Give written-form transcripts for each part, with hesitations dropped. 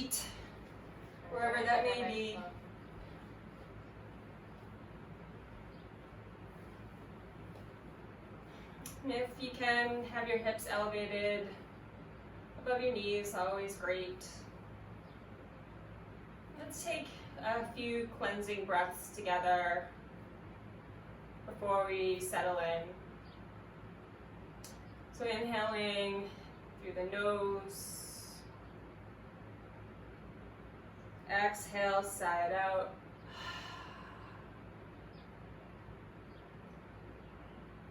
feet, wherever that may be. And if you can, have your hips elevated above your knees, always great. Let's take a few cleansing breaths together before we settle in. So inhaling through the nose, exhale, sigh it out.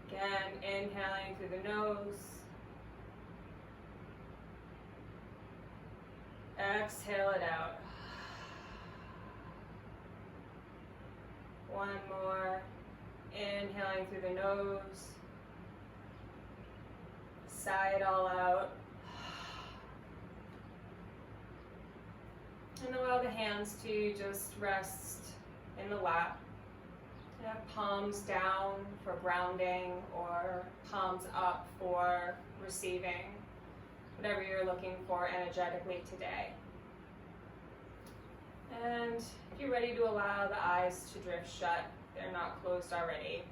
Again, inhaling through the nose, exhale it out. One more, inhaling through the nose, sigh it all out. And allow the hands to just rest in the lap. Palms down for grounding or palms up for receiving, whatever you're looking for energetically today. And if you're ready to allow the eyes to drift shut, they're not closed already.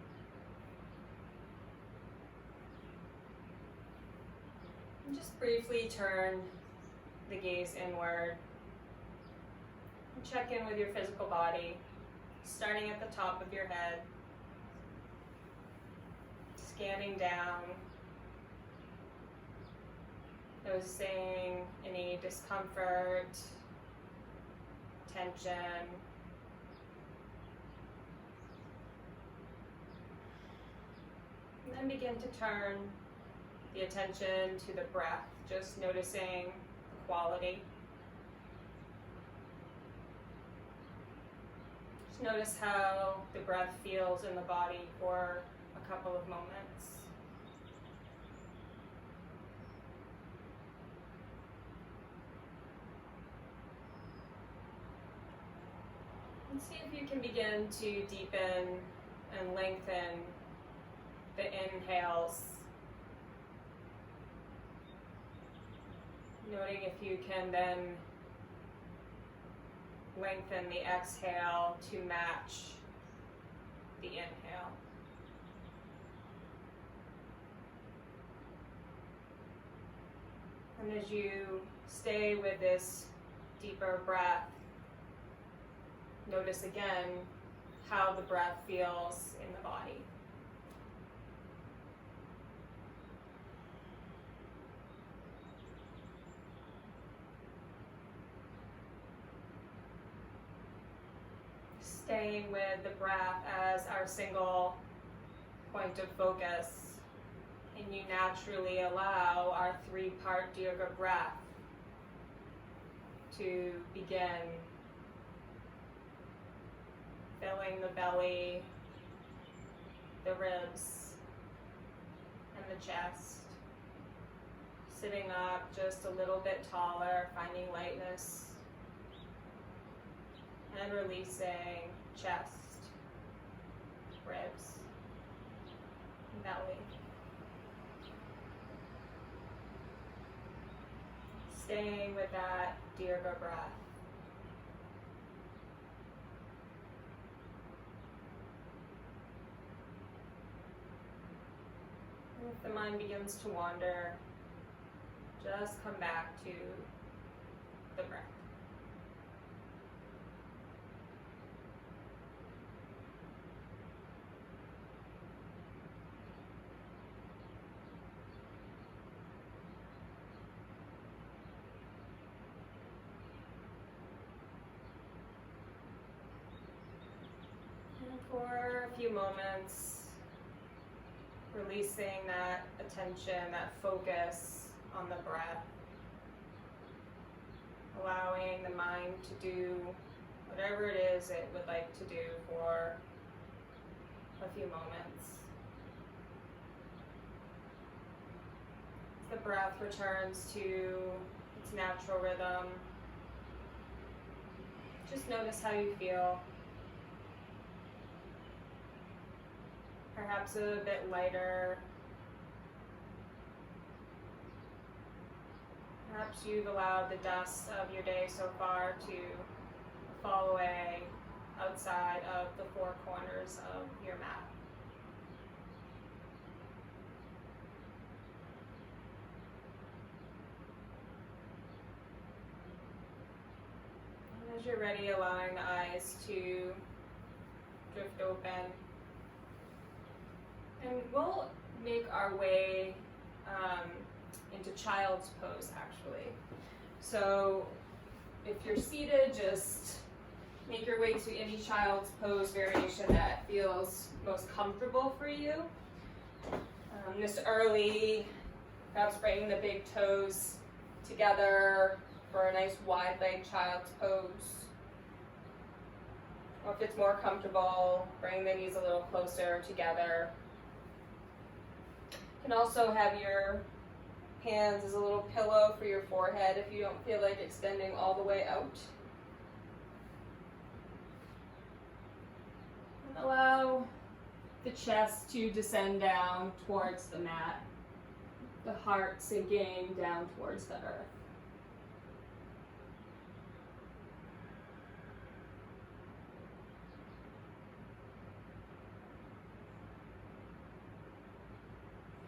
And just briefly turn the gaze inward and check in with your physical body, starting at the top of your head, scanning down, noticing any discomfort, tension. And then begin to turn the attention to the breath, just noticing the quality. Just notice how the breath feels in the body for a couple of moments. And see if you can begin to deepen and lengthen the inhales. Noting if you can then lengthen the exhale to match the inhale. And as you stay with this deeper breath, notice again how the breath feels in the body. Staying with the breath as our single point of focus. And you naturally allow our three-part Dirga breath to begin, filling the belly, the ribs, and the chest. Sitting up just a little bit taller, finding lightness, and releasing chest, ribs, and belly. Staying with that Dirga breath. And if the mind begins to wander, just come back to the breath. For a few moments, releasing that attention, that focus on the breath, allowing the mind to do whatever it is it would like to do for a few moments. As the breath returns to its natural rhythm, just notice how you feel. Perhaps a bit lighter, Perhaps you've allowed the dust of your day so far to fall away outside of the four corners of your mat. And as you're ready, allowing the eyes to drift open. And we'll make our way into child's pose, actually. So if you're seated, just make your way to any child's pose variation that feels most comfortable for you. Just early, perhaps bringing the big toes together for a nice wide leg child's pose. Or if it's more comfortable, bring the knees a little closer together. You can also have your hands as a little pillow for your forehead if you don't feel like extending all the way out. And allow the chest to descend down towards the mat, the heart sinking down towards the earth.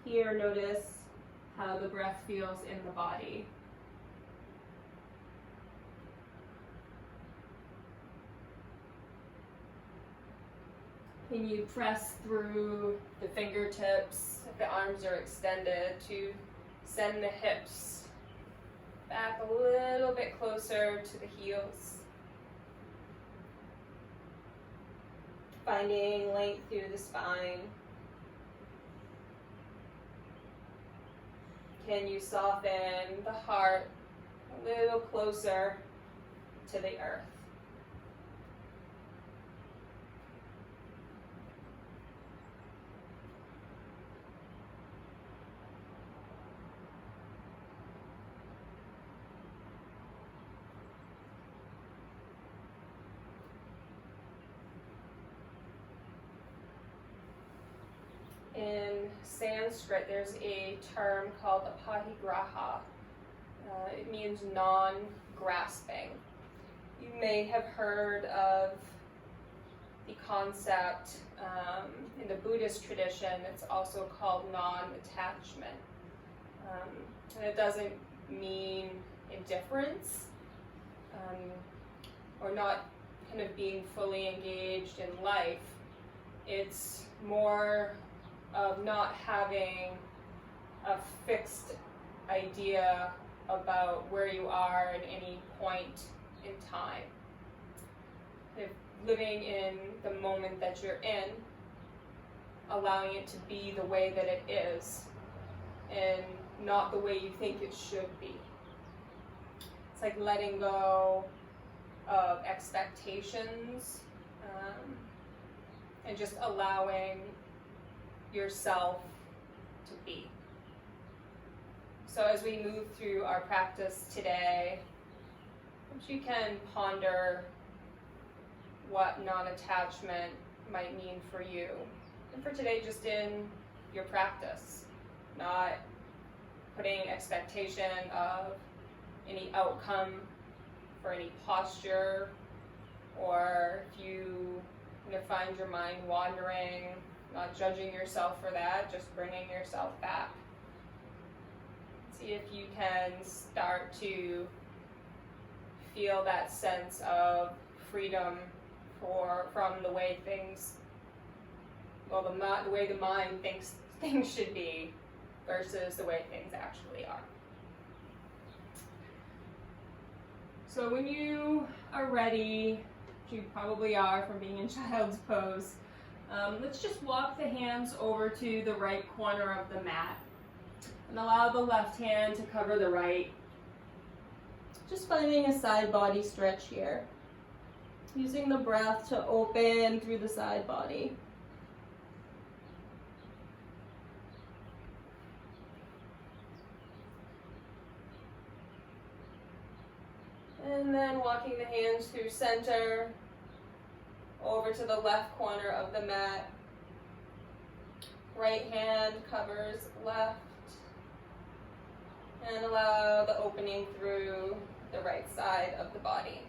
Here, notice how the breath feels in the body. Can you press through the fingertips, if the arms are extended, to send the hips back a little bit closer to the heels. Finding length through the spine. Can you soften the heart a little closer to the earth? In Sanskrit, there's a term called aparigraha. It means non-grasping. You may have heard of the concept in the Buddhist tradition. It's also called non-attachment. And it doesn't mean indifference or not kind of being fully engaged in life. It's more of not having a fixed idea about where you are at any point in time. If living in the moment that you're in, allowing it to be the way that it is, and not the way you think it should be. It's like letting go of expectations and just allowing yourself to be. So as we move through our practice today, you can ponder what non-attachment might mean for you. And for today, just in your practice, not putting expectation of any outcome for any posture, or if you find your mind wandering, not judging yourself for that, just bringing yourself back. See if you can start to feel that sense of freedom from the way things, the way the mind thinks things should be versus the way things actually are. So when you are ready, which you probably are from being in child's pose, let's just walk the hands over to the right corner of the mat and allow the left hand to cover the right. Just finding a side body stretch here. Using the breath to open through the side body. And then walking the hands through center, over to the left corner of the mat. Right hand covers left, And allow the opening through the right side of the body.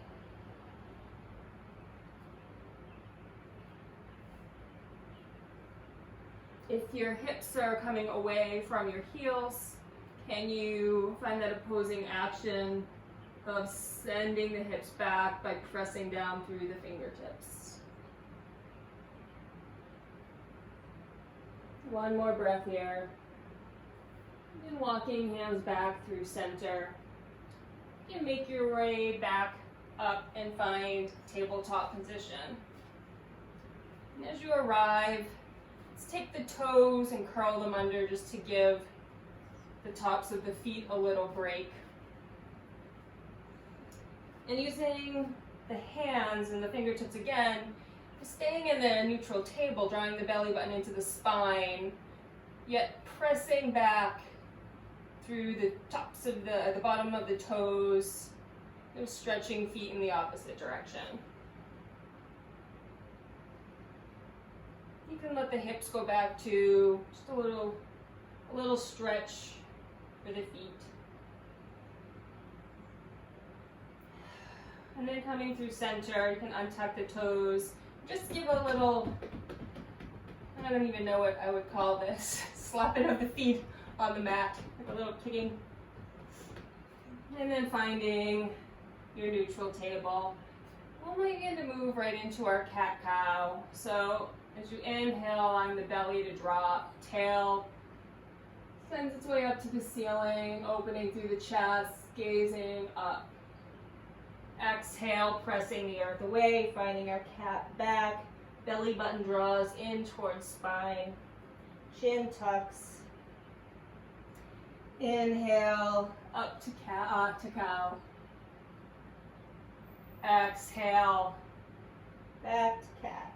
If your hips are coming away from your heels, can you find that opposing action of sending the hips back by pressing down through the fingertips? One more breath here. And walking hands back through center. You can make your way back up and find tabletop position. And as you arrive, let's take the toes and curl them under just to give the tops of the feet a little break. And using the hands and the fingertips again, staying in the neutral table, drawing the belly button into the spine, yet pressing back through the tops of the bottom of the toes, stretching feet in the opposite direction. You can let the hips go back to just a little stretch for the feet. And then coming through center, you can untuck the toes. Just give a little, I don't even know what I would call this, slapping of the feet on the mat, like a little kicking. And then finding your neutral table. We'll begin to move right into our cat-cow. So as you inhale, allowing the belly to drop, tail sends its way up to the ceiling, opening through the chest, gazing up. Exhale, pressing the earth away, finding our cat back. Belly button draws in towards spine. Chin tucks. Inhale, up to cow. Exhale, back to cat.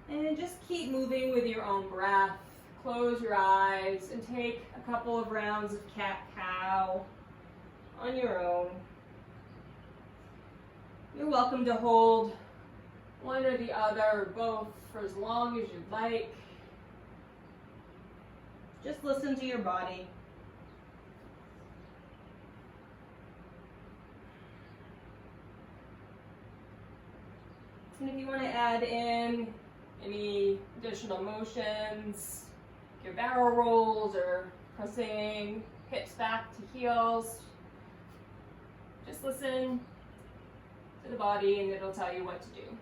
And then just keep moving with your own breath. Close your eyes and take a couple of rounds of cat-cow on your own. You're welcome to hold one or the other or both for as long as you'd like. Just listen to your body. And if you want to add in any additional motions, your barrel rolls or pressing hips back to heels, just listen to the body and it'll tell you what to do.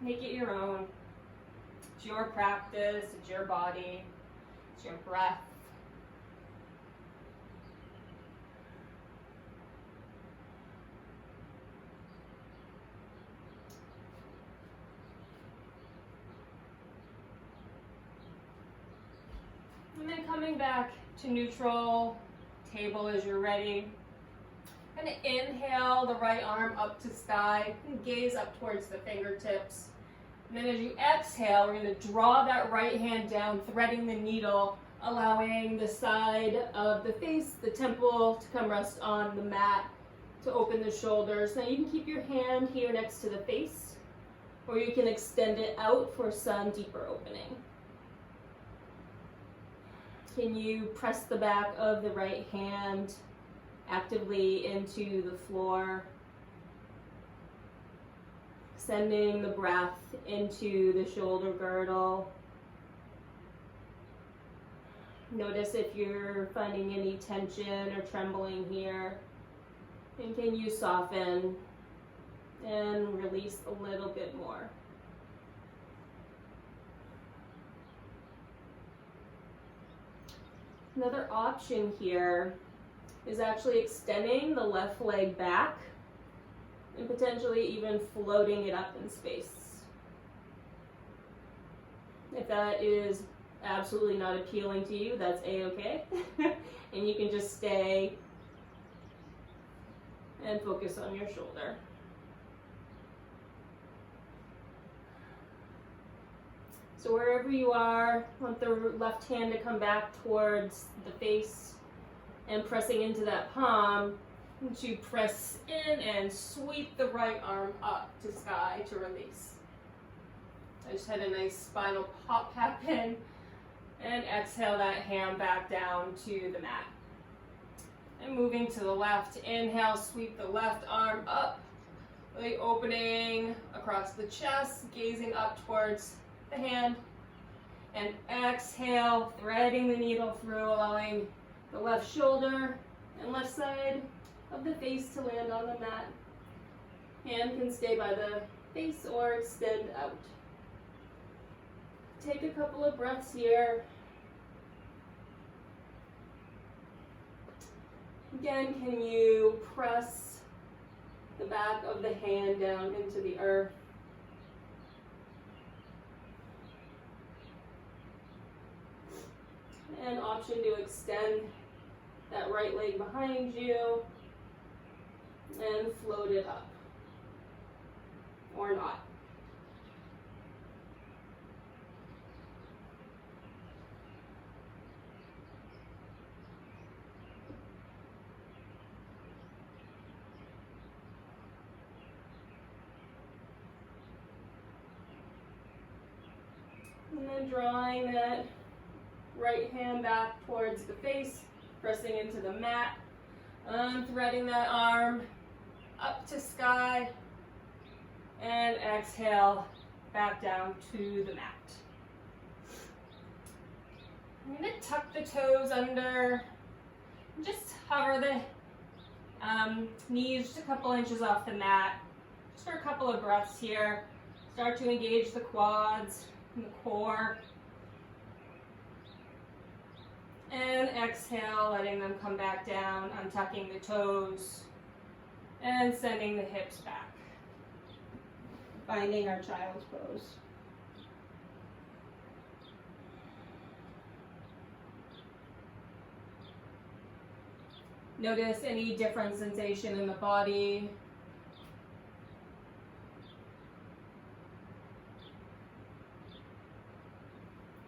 Make it your own. It's your practice, it's your body, it's your breath. And then coming back to neutral table as you're ready. And inhale the right arm up to sky and gaze up towards the fingertips. And then as you exhale, we're going to draw that right hand down, threading the needle, allowing the side of the face, the temple, to come rest on the mat to open the shoulders. Now you can keep your hand here next to the face, or you can extend it out for some deeper opening. Can you press the back of the right hand actively into the floor, sending the breath into the shoulder girdle. Notice if you're finding any tension or trembling here, and can you soften and release a little bit more. Another option here is actually extending the left leg back and potentially even floating it up in space. If that is absolutely not appealing to you, that's a-okay. And you can just stay and focus on your shoulder. So wherever you are, want the left hand to come back towards the face and pressing into that palm to press in and sweep the right arm up to sky to release. I just had a nice spinal pop happen And exhale that hand back down to the mat. And moving to the left, inhale, sweep the left arm up, really opening across the chest, gazing up towards the hand. And exhale, threading the needle through, allowing the left shoulder and left side of the face to land on the mat. Hand can stay by the face or extend out. Take a couple of breaths here. Again, can you press the back of the hand down into the earth? And option to extend that right leg behind you and float it up, or not. And then drawing that right hand back towards the face, pressing into the mat, threading that arm up to sky, and exhale back down to the mat. I'm going to tuck the toes under, just hover the knees just a couple inches off the mat, just for a couple of breaths here. Start to engage the quads and the core. And exhale, letting them come back down, untucking the toes, and sending the hips back. Finding our child's pose. Notice any different sensation in the body.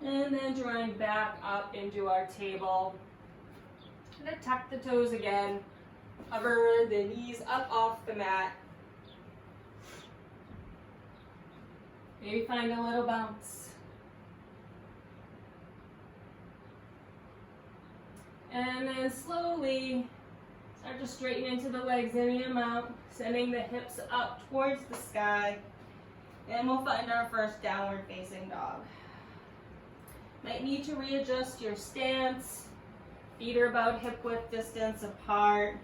And then drawing back up into our table. And then tuck the toes again. Hover the knees up off the mat. Maybe find a little bounce. And then slowly start to straighten into the legs any amount, sending the hips up towards the sky. And we'll find our first downward facing dog. Might need to readjust your stance. Feet are about hip width distance apart.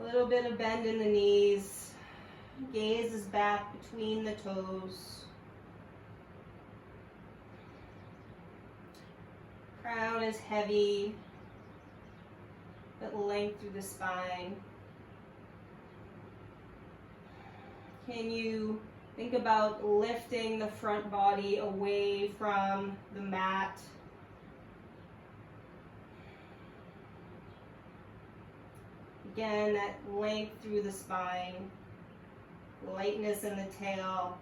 A little bit of bend in the knees. Gaze is back between the toes. Crown is heavy, but length through the spine. Can you think about lifting the front body away from the mat? Again, that length through the spine, lightness in the tail.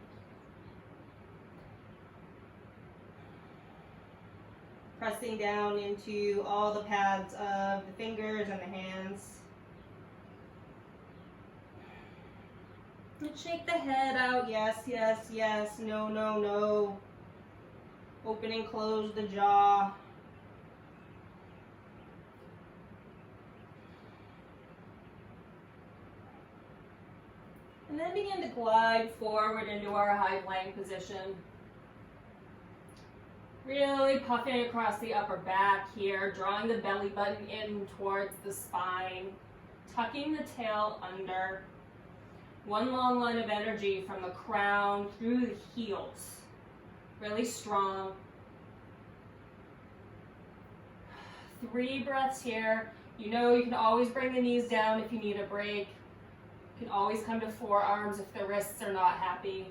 Pressing down into all the pads of the fingers and the hands. And shake the head out, yes, yes, yes, no, no, no. Open and close the jaw. And then begin to glide forward into our high plank position. Really puffing across the upper back here, drawing the belly button in towards the spine, tucking the tail under. One long line of energy from the crown through the heels. Really strong. 3 breaths here. You know you can always bring the knees down if you need a break. You can always come to forearms if the wrists are not happy.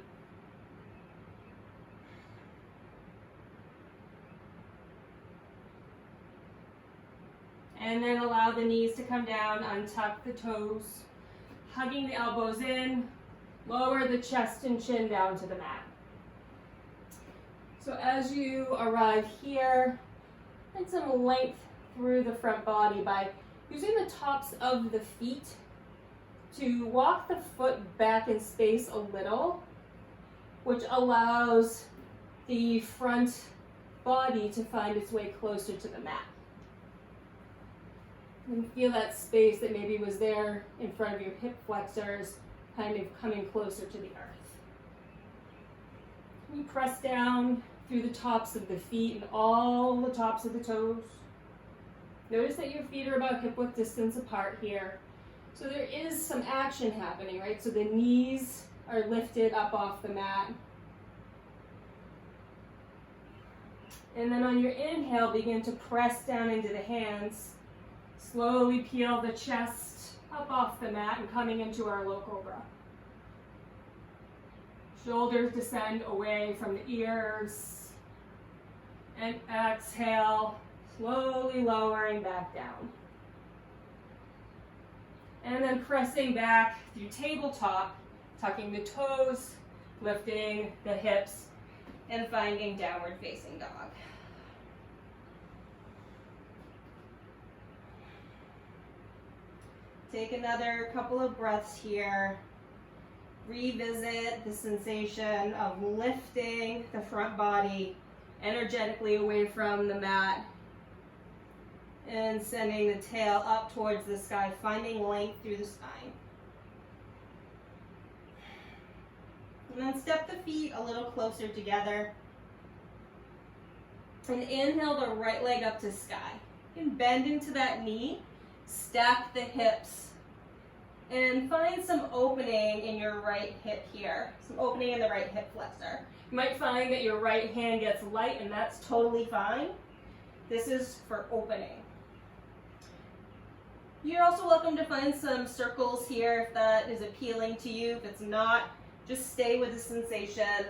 And then allow the knees to come down, untuck the toes, hugging the elbows in, lower the chest and chin down to the mat. So as you arrive here, find some length through the front body by using the tops of the feet to walk the foot back in space a little, which allows the front body to find its way closer to the mat. And feel that space that maybe was there in front of your hip flexors kind of coming closer to the earth. You press down through the tops of the feet and all the tops of the toes. Notice that your feet are about hip width distance apart here. So there is some action happening, right? So the knees are lifted up off the mat. And then on your inhale, begin to press down into the hands. Slowly peel the chest up off the mat and coming into our low cobra. Shoulders descend away from the ears. And exhale, slowly lowering back down. And then pressing back through tabletop, tucking the toes, lifting the hips, and finding downward facing dog. Take another couple of breaths here. Revisit the sensation of lifting the front body energetically away from the mat and sending the tail up towards the sky, finding length through the spine. And then step the feet a little closer together. And inhale the right leg up to sky. You can bend into that knee, stack the hips, and find some opening in your right hip here. Some opening in the right hip flexor. You might find that your right hand gets light, and that's totally fine. This is for opening. You're also welcome to find some circles here if that is appealing to you. If it's not, just stay with the sensation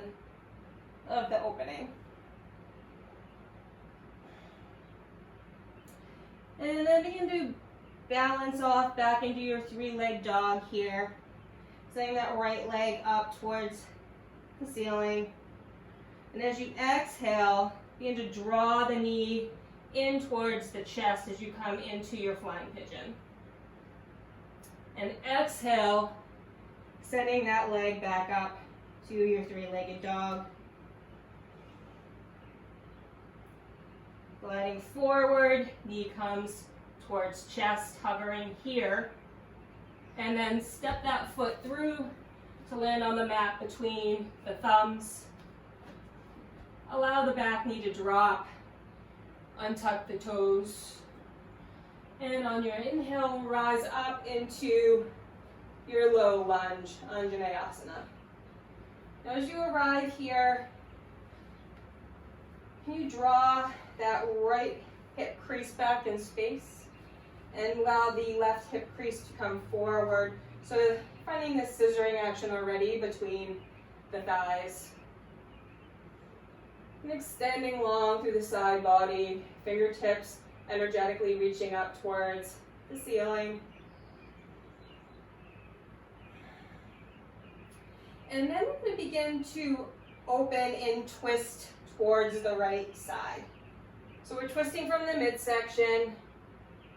of the opening. And then begin to balance off back into your three-legged dog here. Sending that right leg up towards the ceiling. And as you exhale, begin to draw the knee in towards the chest as you come into your flying pigeon. And exhale, sending that leg back up to your three-legged dog. Gliding forward, knee comes towards chest, hovering here. And then step that foot through to land on the mat between the thumbs. Allow the back knee to drop. Untuck the toes. And on your inhale, rise up into your low lunge, Anjaneyasana. Now as you arrive here, can you draw that right hip crease back in space and allow the left hip crease to come forward? So finding the scissoring action already between the thighs. And extending long through the side body, fingertips energetically reaching up towards the ceiling. And then we're going to begin to open and twist towards the right side. So we're twisting from the midsection,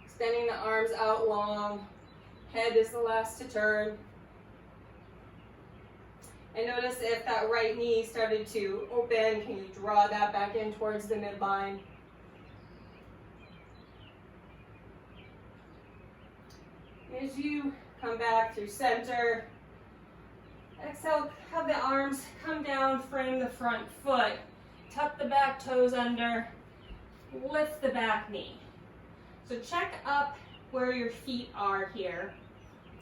extending the arms out long. Head is the last to turn. And notice if that right knee started to open, can you draw that back in towards the midline? As you come back through center, exhale, have the arms come down, frame the front foot, tuck the back toes under, lift the back knee. So check up where your feet are here.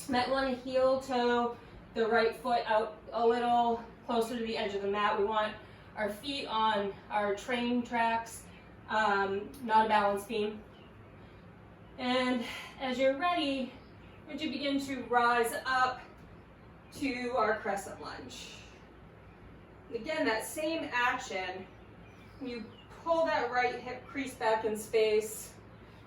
You might want to heel toe the right foot out a little closer to the edge of the mat. We want our feet on our train tracks, not a balance beam. And as you're ready, would you begin to rise up to our crescent lunge? Again, that same action, you pull that right hip crease back in space,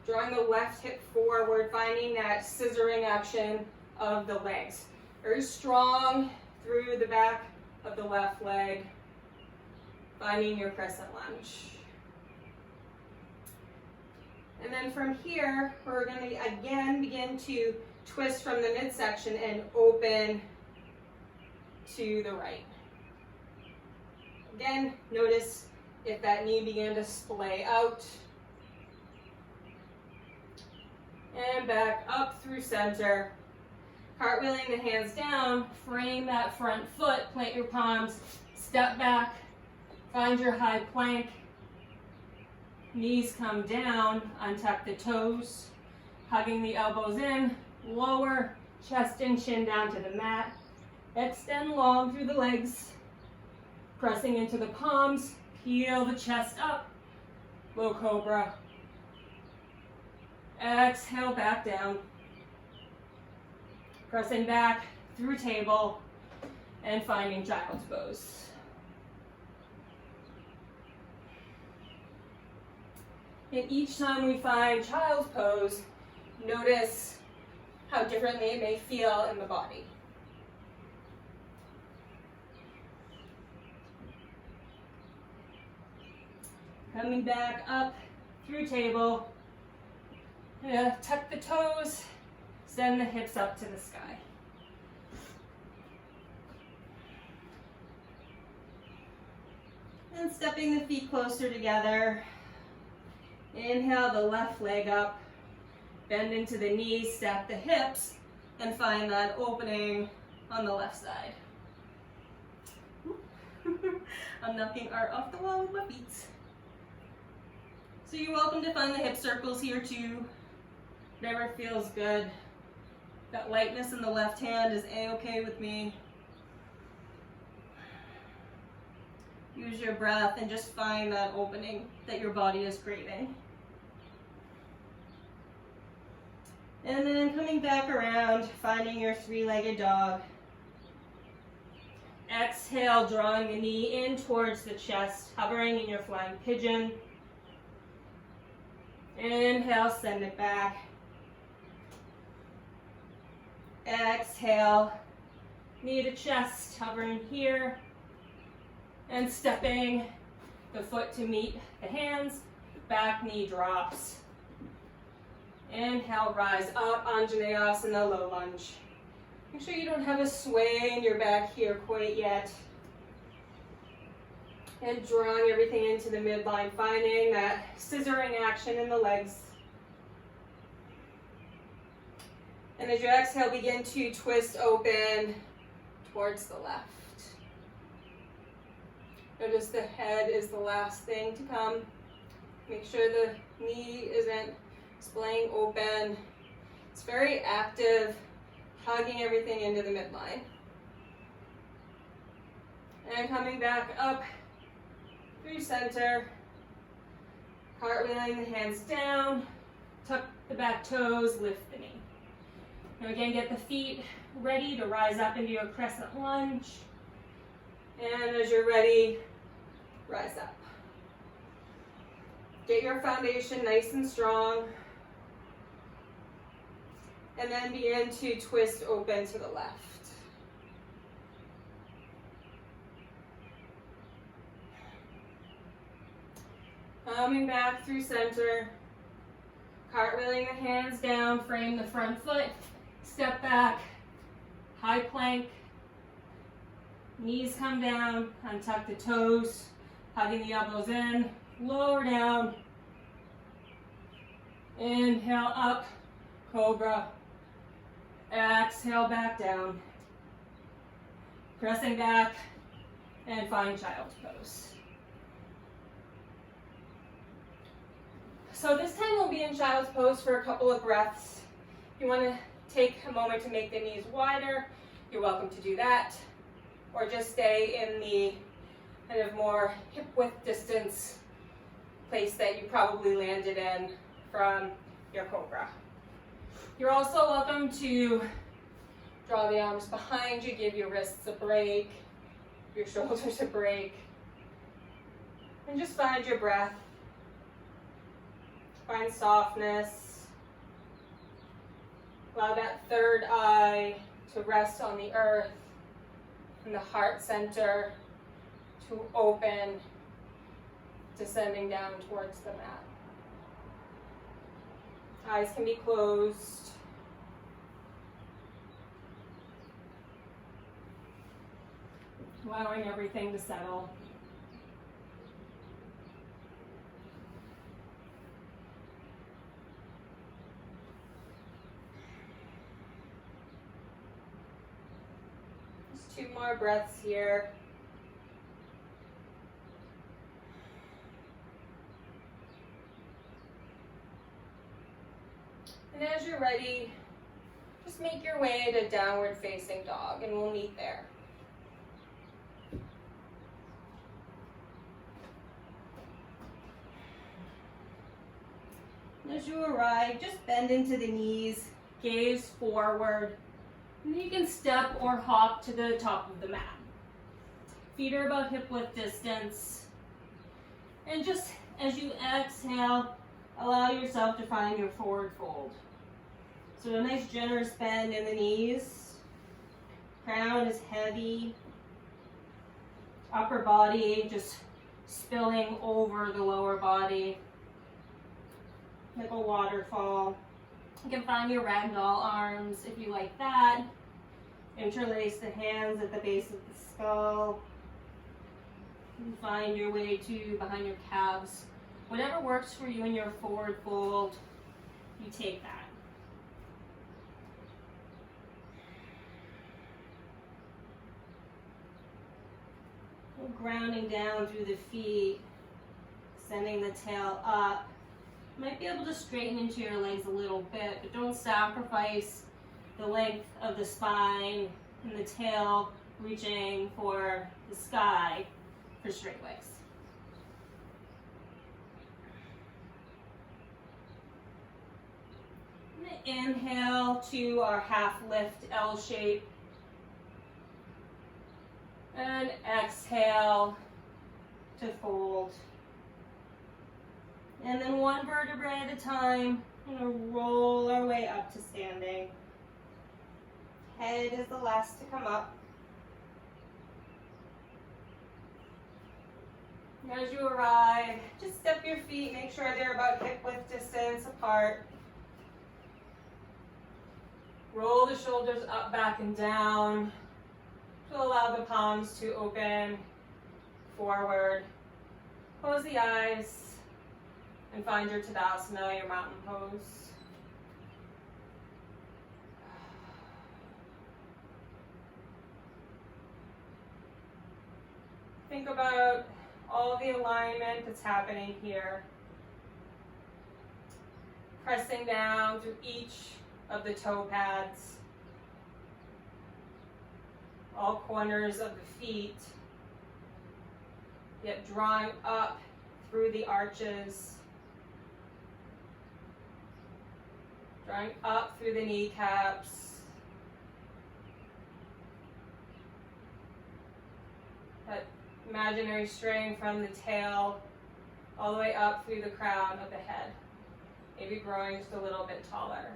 drawing the left hip forward, finding that scissoring action of the legs. Very strong through the back of the left leg, finding your crescent lunge. And then from here, we're going to again begin to twist from the midsection and open to the right. Again, notice if that knee began to splay out. And back up through center. Cartwheeling the hands down, frame that front foot, plant your palms, step back, find your high plank. Knees come down, untuck the toes, hugging the elbows in, lower, chest and chin down to the mat. Extend long through the legs, pressing into the palms, peel the chest up, low cobra. Exhale, back down. Pressing back through table and finding child's pose. And each time we find child's pose, notice how differently it may feel in the body. Coming back up through table. Tuck the toes, send the hips up to the sky. And stepping the feet closer together. Inhale the left leg up, bend into the knees, step the hips, and find that opening on the left side. I'm knocking art off the wall with my feet. So you're welcome to find the hip circles here too. Whatever feels good. That lightness in the left hand is a-okay with me. Use your breath and just find that opening that your body is craving. And then coming back around, finding your three-legged dog. Exhale, drawing the knee in towards the chest, hovering in your flying pigeon. Inhale, send it back. Exhale, knee to chest, hovering here. And stepping the foot to meet the hands, back knee drops. Inhale, rise up, Anjaneyasana, low lunge. Make sure you don't have a sway in your back here quite yet. And drawing everything into the midline, finding that scissoring action in the legs. And as you exhale, begin to twist open towards the left. Notice the head is the last thing to come. Make sure the knee isn't splaying open. It's very active, hugging everything into the midline. And coming back up through center, cartwheeling the hands down, tuck the back toes, lift the knee. Now again, get the feet ready to rise up into a crescent lunge. And as you're ready, rise up. Get your foundation nice and strong. And then begin to twist open to the left. Coming back through center, cartwheeling the hands down, frame the front foot, step back, high plank, knees come down, untuck the toes, hugging the elbows in, lower down, inhale up, cobra, exhale back down, pressing back, and find child's pose. So this time we'll be in child's pose for a couple of breaths. If you want to take a moment to make the knees wider, you're welcome to do that. Or just stay in the kind of more hip width distance place that you probably landed in from your cobra. You're also welcome to draw the arms behind you, give your wrists a break, your shoulders a break, and just find your breath. Find softness. Allow that third eye to rest on the earth and the heart center to open, descending down towards the mat. Eyes can be closed. Allowing everything to settle. 2 more breaths here. And as you're ready, just make your way to downward facing dog, and we'll meet there. And as you arrive, just bend into the knees, gaze forward, and you can step or hop to the top of the mat. Feet are about hip width distance. And just as you exhale, allow yourself to find your forward fold. So a nice generous bend in the knees. Crown is heavy. Upper body just spilling over the lower body. Like a waterfall. You can find your ragdoll arms if you like that. Interlace the hands at the base of the skull. And find your way to behind your calves. Whatever works for you in your forward fold, you take that. Grounding down through the feet, sending the tail up. You might be able to straighten into your legs a little bit, but don't sacrifice the length of the spine and the tail reaching for the sky for straight legs. Inhale to our half lift L shape. And exhale to fold. And then one vertebrae at a time, we're going to roll our way up to standing. Head is the last to come up. And as you arrive, just step your feet, make sure they're about hip width distance apart. Roll the shoulders up, back, and down to allow the palms to open forward. Close the eyes and find your Tadasana, your mountain pose. Think about all the alignment that's happening here. Pressing down through each of the toe pads. All corners of the feet, yet drawing up through the arches, drawing up through the kneecaps, that imaginary string from the tail all the way up through the crown of the head, maybe growing just a little bit taller.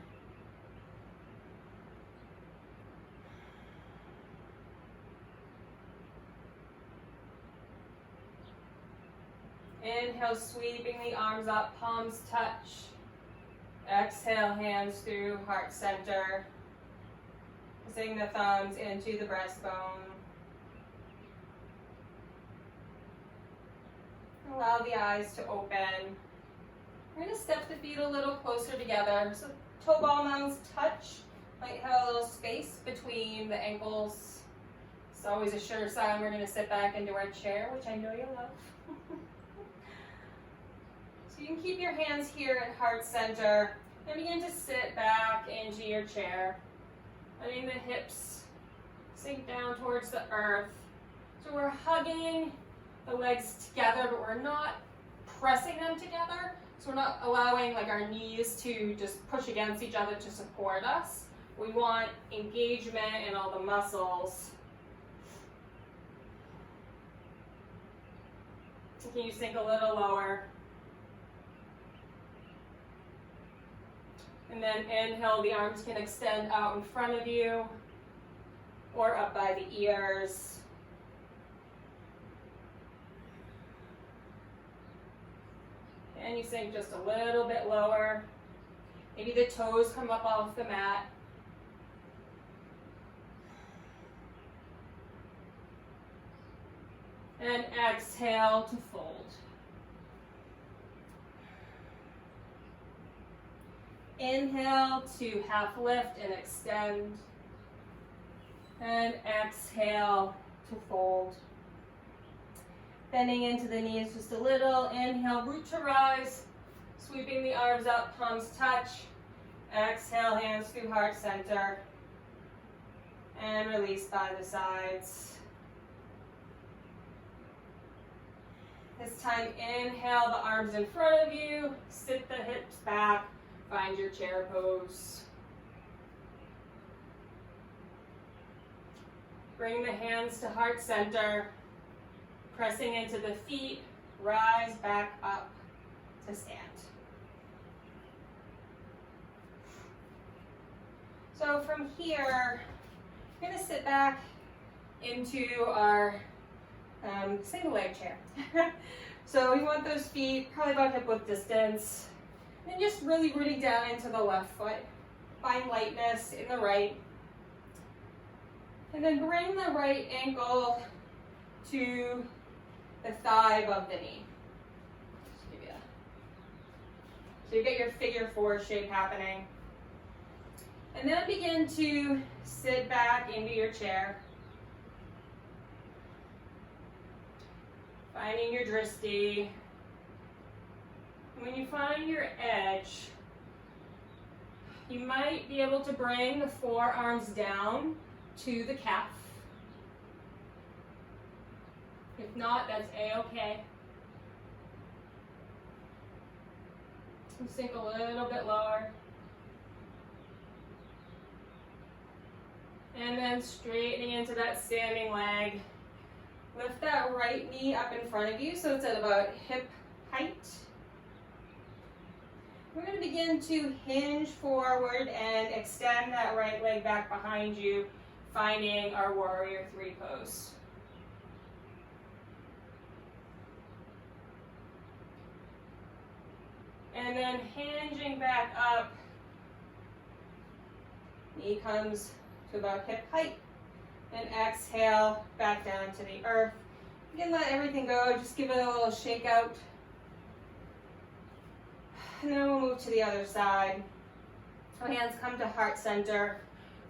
Inhale, sweeping the arms up, palms touch. Exhale, hands through heart center. Pressing the thumbs into the breastbone. Allow the eyes to open. We're going to step the feet a little closer together. So toe ball mounds touch. Might have a little space between the ankles. It's always a sure sign we're going to sit back into our chair, which I know you love. So you can keep your hands here at heart center and begin to sit back into your chair. Letting the hips sink down towards the earth. So we're hugging the legs together, but we're not pressing them together. So we're not allowing like our knees to just push against each other to support us. We want engagement in all the muscles. Can you sink a little lower? And then inhale, the arms can extend out in front of you or up by the ears. And you sink just a little bit lower. Maybe the toes come up off the mat. And exhale to fold. Inhale to half lift and extend. And exhale to fold. Bending into the knees just a little. Inhale, root to rise. Sweeping the arms up, palms touch. Exhale, hands through heart center. And release by the sides. This time, inhale the arms in front of you. Sit the hips back. Find your chair pose. Bring the hands to heart center. Pressing into the feet. Rise back up to stand. So from here, we're going to sit back into our single leg chair. So we want those feet probably about hip width distance. And just really rooting down into the left foot. Find lightness in the right. And then bring the right ankle to the thigh above the knee. So you get your figure 4 shape happening. And then begin to sit back into your chair. Finding your drishti. When you find your edge, you might be able to bring the forearms down to the calf. If not, that's a-okay. Sink a little bit lower. And then straightening into that standing leg. Lift that right knee up in front of you so it's at about hip height. We're going to begin to hinge forward and extend that right leg back behind you, finding our warrior 3 pose. And then hinging back up, knee comes to about hip height, and exhale back down to the earth. You can let everything go, just give it a little shake out. And then we'll move to the other side. So hands come to heart center,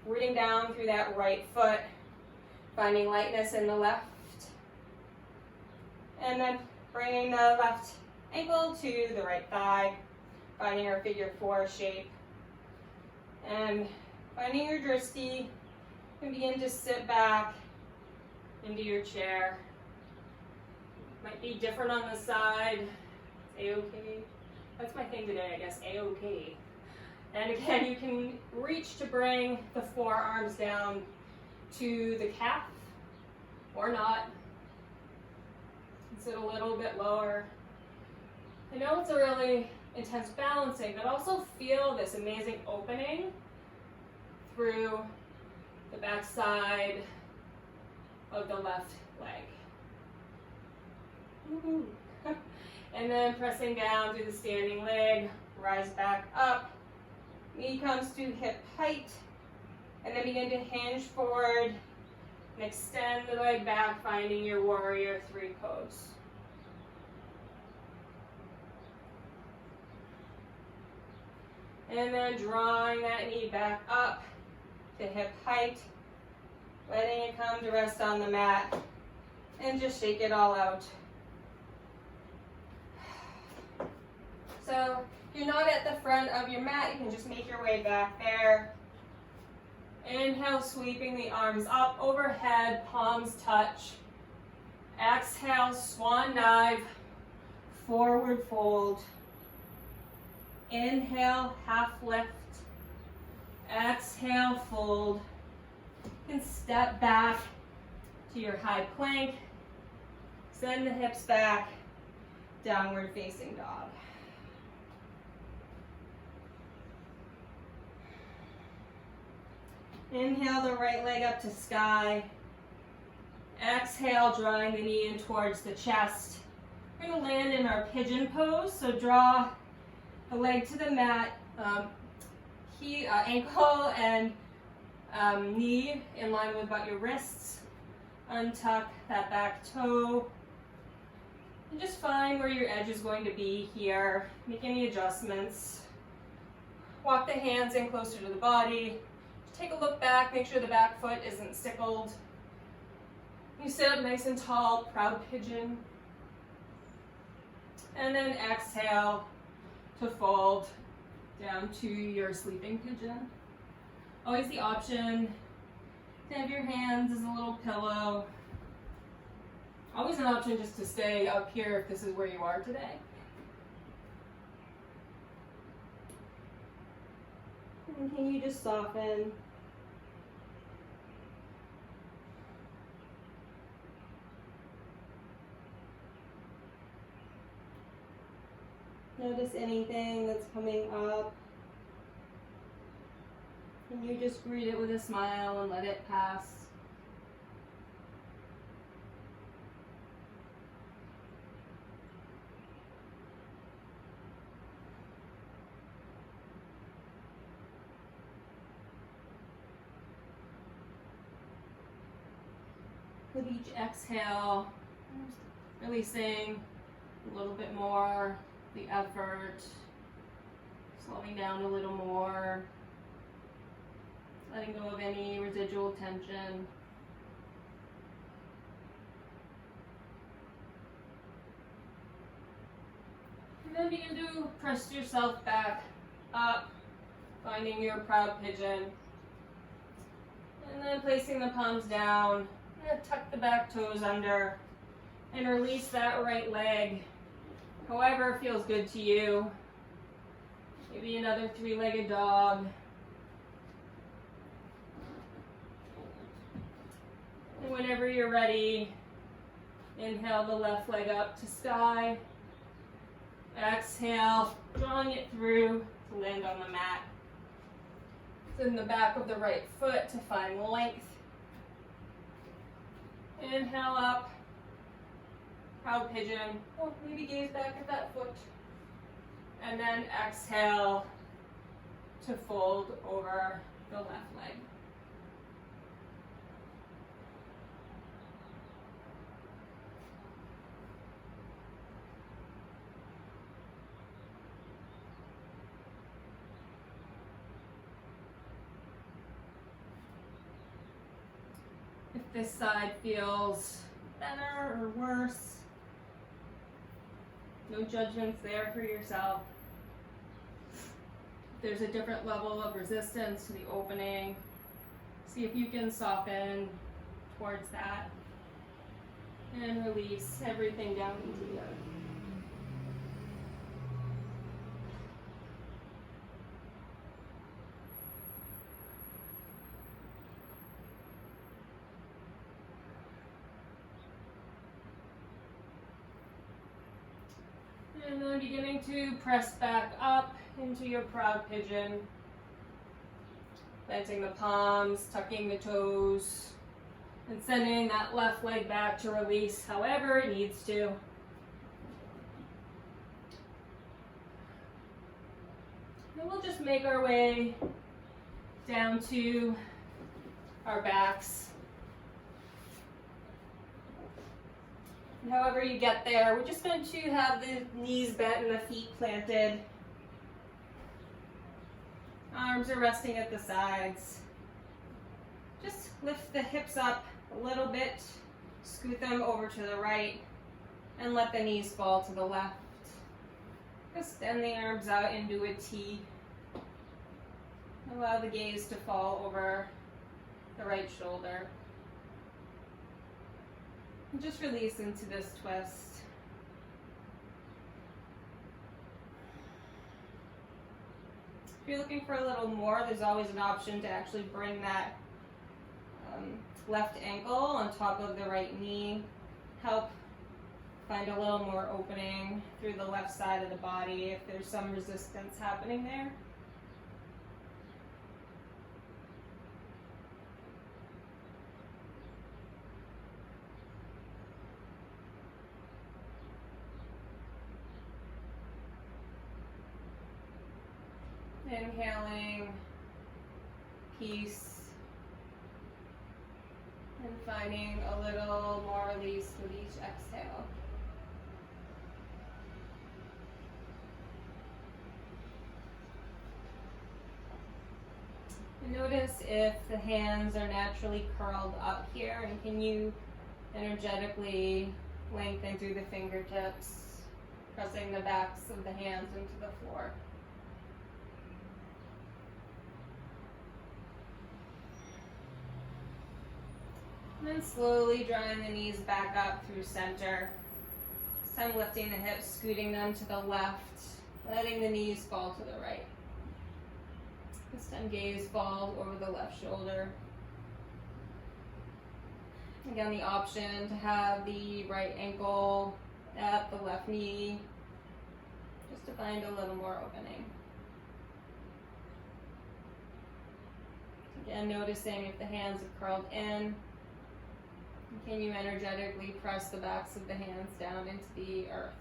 rooting down through that right foot, finding lightness in the left. And then bringing the left ankle to the right thigh, finding our figure 4 shape. And finding your drishti, and begin to sit back into your chair. Might be different on the side. It's a-okay. That's my thing today, I guess, a-okay. And again, you can reach to bring the forearms down to the calf, or not. Sit a little bit lower. I know it's a really intense balancing, but also feel this amazing opening through the back side of the left leg. Woo-hoo. And then pressing down through the standing leg, rise back up. Knee comes to hip height, and then begin to hinge forward and extend the leg back, finding your warrior 3 pose. And then drawing that knee back up to hip height, letting it come to rest on the mat, and just shake it all out. So if you're not at the front of your mat, you can just make your way back there. Inhale, sweeping the arms up overhead, palms touch. Exhale, swan dive, forward fold. Inhale, half lift. Exhale, fold. You can step back to your high plank. Send the hips back, downward facing dog. Inhale the right leg up to sky. Exhale, drawing the knee in towards the chest. We're going to land in our pigeon pose, so draw the leg to the mat, ankle and knee in line with about your wrists. Untuck that back toe. And just find where your edge is going to be here. Make any adjustments. Walk the hands in closer to the body. take a look back, make sure the back foot isn't sickled. You sit up nice and tall, proud pigeon. And then exhale to fold down to your sleeping pigeon. Always the option to have your hands as a little pillow. Always an option just to stay up here if this is where you are today. And can you just soften? Notice anything that's coming up. And you just greet it with a smile and let it pass. With each exhale, releasing a little bit more the effort, slowing down a little more, letting go of any residual tension. And then begin to press yourself back up, finding your proud pigeon. And then placing the palms down. Tuck the back toes under and release that right leg. However feels good to you. Maybe another three-legged dog. And whenever you're ready, inhale the left leg up to sky. Exhale, drawing it through to land on the mat. Then the back of the right foot to find length. Inhale up, proud pigeon. Oh, maybe gaze back at that foot. And then exhale to fold over the left leg. If this side feels better or worse, no judgments there for yourself. If there's a different level of resistance to the opening, see if you can soften towards that and release everything down into the earth. And then beginning to press back up into your proud pigeon. Planting the palms, tucking the toes, and sending that left leg back to release however it needs to. And we'll just make our way down to our backs. However you get there, we're just going to have the knees bent and the feet planted. Arms are resting at the sides. Just lift the hips up a little bit, scoot them over to the right, and let the knees fall to the left. Extend the arms out into a T. Allow the gaze to fall over the right shoulder. Just release into this twist. If you're looking for a little more, there's always an option to actually bring that left ankle on top of the right knee. Help find a little more opening through the left side of the body if there's some resistance happening there. Inhaling peace and finding a little more release with each exhale. And notice if the hands are naturally curled up here, and can you energetically lengthen through the fingertips, pressing the backs of the hands into the floor. And then slowly drawing the knees back up through center. This time lifting the hips, scooting them to the left, letting the knees fall to the right. This time gaze falls over the left shoulder. Again, the option to have the right ankle at the left knee, just to find a little more opening. Again, noticing if the hands have curled in. Can you energetically press the backs of the hands down into the earth?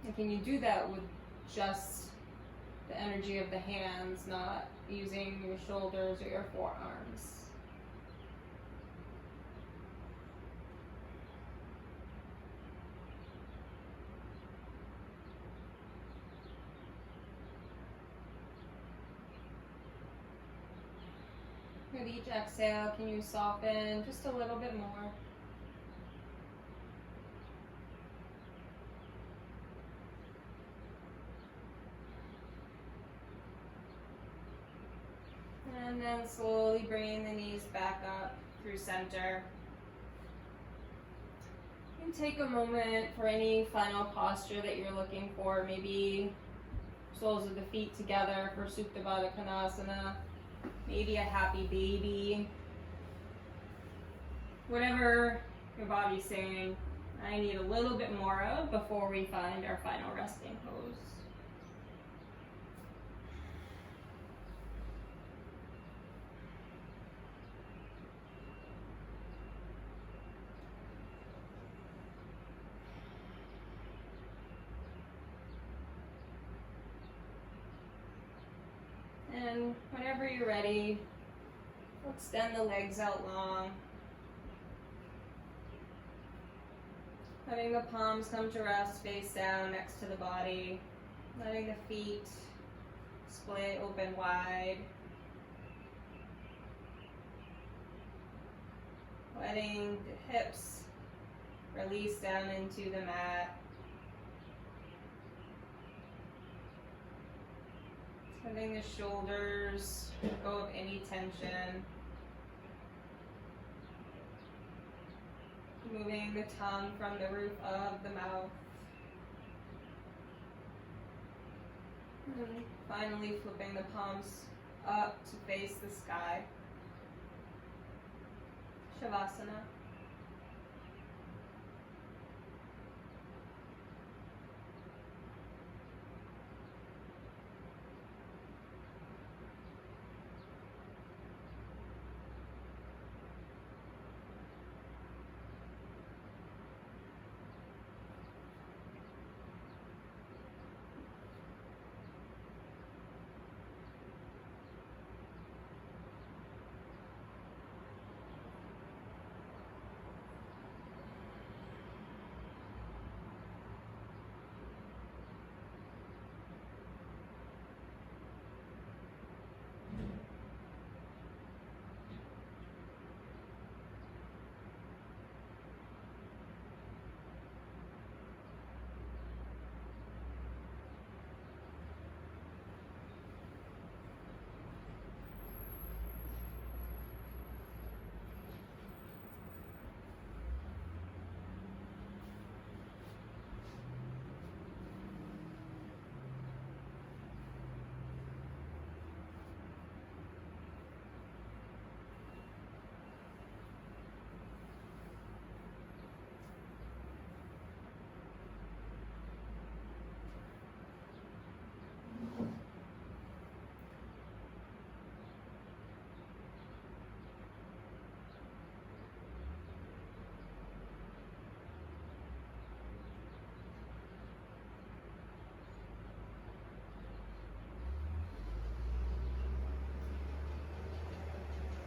And can you do that with just the energy of the hands, not using your shoulders or your forearms? With each exhale, can you soften just a little bit more? And then slowly bringing the knees back up through center. And take a moment for any final posture that you're looking for. Maybe soles of the feet together for Supta Baddha Konasana. Maybe a happy baby. Whatever your body's saying, I need a little bit more of before we find our final resting pose. And whenever you're ready, extend the legs out long. Letting the palms come to rest face down next to the body. Letting the feet splay open wide. Letting the hips release down into the mat. Letting the shoulders go of any tension. Moving the tongue from the roof of the mouth. And finally flipping the palms up to face the sky. Shavasana.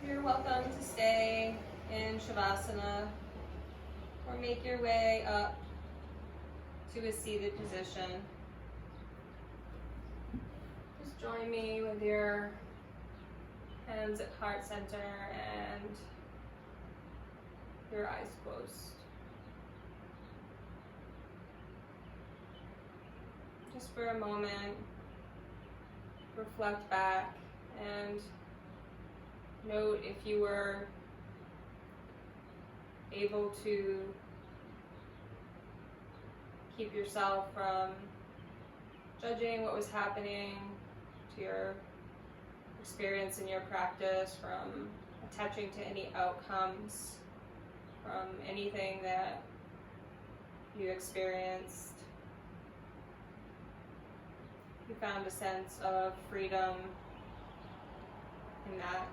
You're welcome to stay in Shavasana or make your way up to a seated position. Just join me with your Hands at heart center and your eyes closed. Just for a moment, reflect back and note if you were able to keep yourself from judging what was happening to your experience in your practice, from attaching to any outcomes, from anything that you experienced. You found a sense of freedom in that.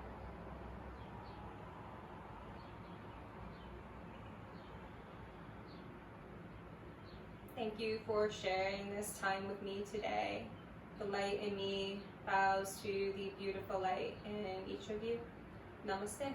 Thank you for sharing this time with me today. The light in me bows to the beautiful light in each of you. Namaste.